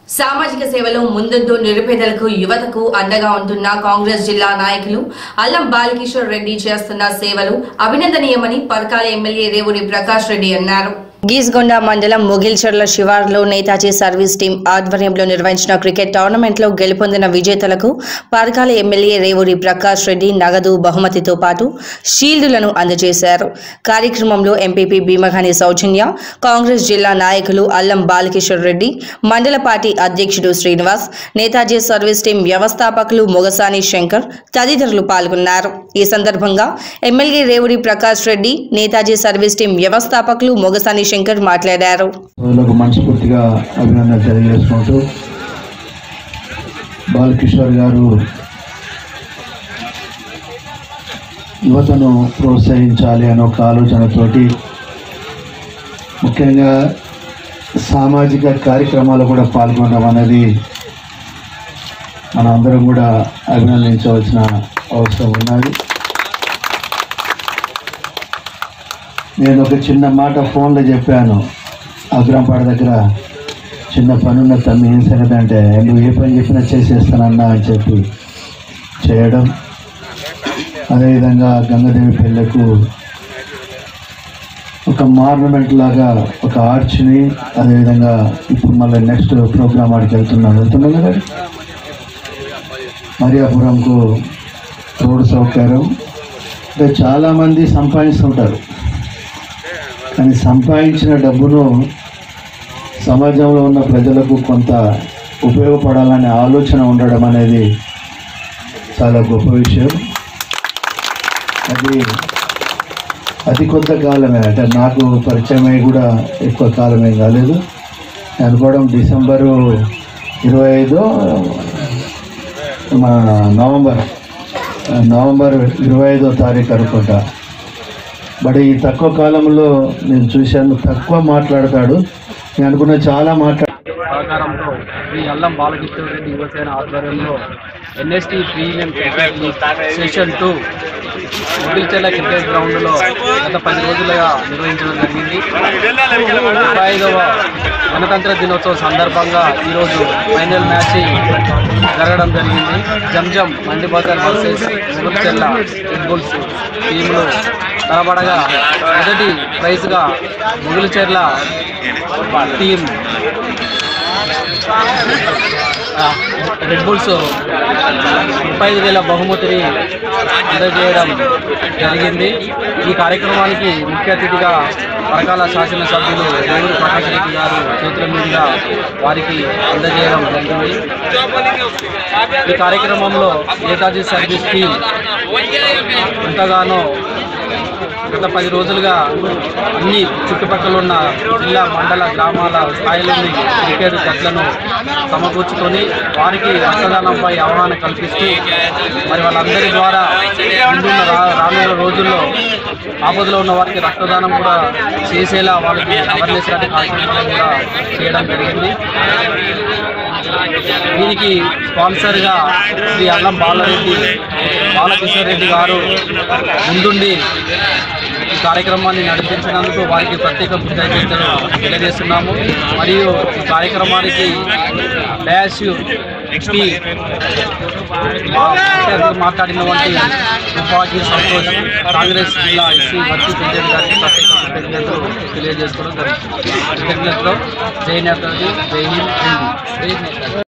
సామాజిక సేవలో ముందుంటూ నిరుపేదలకు యువతకు అండగా ఉంటున్న కాంగ్రెస్ జిల్లా నాయకులు అల్లం బాలకిషోర్ రెడ్డి చేస్తున్న సేవలు అభినందనీయమని పరకాల ఎమ్మెల్యే రేవూరి ప్రకాష్ రెడ్డి అన్నారు. గీస్గొండ మండలం ముగిల్చర్ల శివార్లో నేతాజీ సర్వీస్ టీం ఆధ్వర్యంలో నిర్వహించిన క్రికెట్ టోర్నమెంట్లో గెలుపొందిన విజేతలకు పరకాల ఎమ్మెల్యే రేవూరి ప్రకాష్ రెడ్డి నగదు బహుమతితో పాటు షీల్డులను అందజేశారు. కార్యక్రమంలో ఎంపీపీ భీమఖాని సౌజన్య, కాంగ్రెస్ జిల్లా నాయకులు అల్లం బాలకిషోర్ రెడ్డి, మండల పార్టీ అధ్యక్షుడు శ్రీనివాస్, నేతాజీ సర్వీస్ టీం వ్యవస్థాపకులు మొగసాని శంకర్ తదితరులు పాల్గొన్నారు. ఈ సందర్భంగా MLA Revuri Prakash Reddy, Netaji service team వ్యవస్థాపకులు మొగసాని శంకర్ మాట్లాడారు. మనస్ఫూర్తిగా అభినందన తెలియజేసుకుంటూ బాలకిషోర్ గారు యువతను ప్రోత్సహించాలి అనే ఒక ఆలోచనతోటి ముఖ్యంగా సామాజిక కార్యక్రమాలు కూడా పాల్గొనడం అనేది మన అందరం కూడా అభినందించవలసిన అవసరం ఉన్నది. నేను ఒక చిన్న మాట ఫోన్లో చెప్పాను, అగ్రంపాడ దగ్గర చిన్న పనున్న తమ్మి ఏం సంగతి అంటే, నువ్వు ఏ పని చెప్పినా చేసేస్తానన్నా అని చెప్పి చేయడం. అదేవిధంగా గంగాదేవి పెళ్ళకు ఒక మార్నమెంట్ లాగా ఒక ఆర్చ్ని, అదేవిధంగా ఇప్పుడు మళ్ళీ నెక్స్ట్ ప్రోగ్రామ్ ఆడికి వెళ్తున్నాం కదా, మరియాపురంకు రోడ్డు సౌకర్యం. అంటే చాలామంది సంపాదిస్తుంటారు, కానీ సంపాదించిన డబ్బును సమాజంలో ఉన్న ప్రజలకు కొంత ఉపయోగపడాలనే ఆలోచన ఉండడం అనేది చాలా గొప్ప విషయం. అది అతి కొత్త కాలమే, అంటే నాకు పరిచయం అయ్యి కూడా ఎక్కువ కాలమే కాలేదు. నేను అనుకోవడం డిసెంబరు 25 మన నవంబర్ 25వ తారీఖు అనుకుంటా. బట్ ఈ తక్కువ కాలంలో నేను చూశాను, తక్కువ మాట్లాడతాడు. నేను అనుకున్న చాలా సహకారంతో శ్రీ అల్లం బాలకిషోర్ రెడ్డి యువసేన ఆధ్వర్యంలో ఎన్ఎస్టీ ప్రీమియం సెషన్ 2 ముగిల్చెర్ల క్రికెట్ గ్రౌండ్లో గత 10 రోజులుగా నిర్వహించడం జరిగింది. 35వ గణతంత్ర దినోత్సవం సందర్భంగా ఈరోజు ఫైనల్ మ్యాచ్ జరగడం జరిగింది. జంజం మండిబజార్ వర్సెస్ ముగిల్చెర్ల రెడ్ బుల్స్ టీంలు తలబడగా మొదటి ప్రైజ్గా ముగిల్చెర్ల టీం రెడ్ బుల్స్ 35,000 బహుమతిని అందజేయడం జరిగింది. ఈ కార్యక్రమానికి ముఖ్య అతిథిగా పరకాల శాసనసభ్యులు రేవూరి ప్రకాష్ రెడ్డి గారు చేతుల మీదుగా వారికి అందజేయడం జరిగింది. ఈ కార్యక్రమంలో నేతాజీ సర్వీస్ టీం ఎంతగానో గత 10 రోజులుగా అన్ని చుట్టుపక్కల ఉన్న జిల్లా, మండల, గ్రామాల స్థాయిలోని క్రికెట్ జట్లను సమకూర్చుకొని వారికి రక్తదానంపై అవగాహన కల్పిస్తూ మరి వాళ్ళందరి ద్వారా ముందున్న రానున్న రోజుల్లో ఆపదలో ఉన్న వారికి రక్తదానం కూడా చేసేలా వాళ్ళకి అవేర్నెస్ లాంటి కార్యక్రమాలు కూడా చేయడం జరిగింది. దీనికి స్పాన్సర్గా శ్రీ అల్లం బాలకిషోర్ రెడ్డి గారు ముందుండి ఈ కార్యక్రమాన్ని నడిపించినందుకు వారికి ప్రత్యేక కృతజ్ఞతలు తెలియజేస్తున్నాము. మరియు ఈ కార్యక్రమానికి డాష్ మాట్లాడినటువంటి తుపాకీ సంతోష్, కాంగ్రెస్ జిల్లా ఎస్సీ వర్గీ ప్రెసిడెంట్ గారికి ప్రత్యేక కృతజ్ఞతలు తెలియజేసుకోవడం జరుగుతుంది. కృతజ్ఞతలు. జై నేతాజీ, జై హింద్.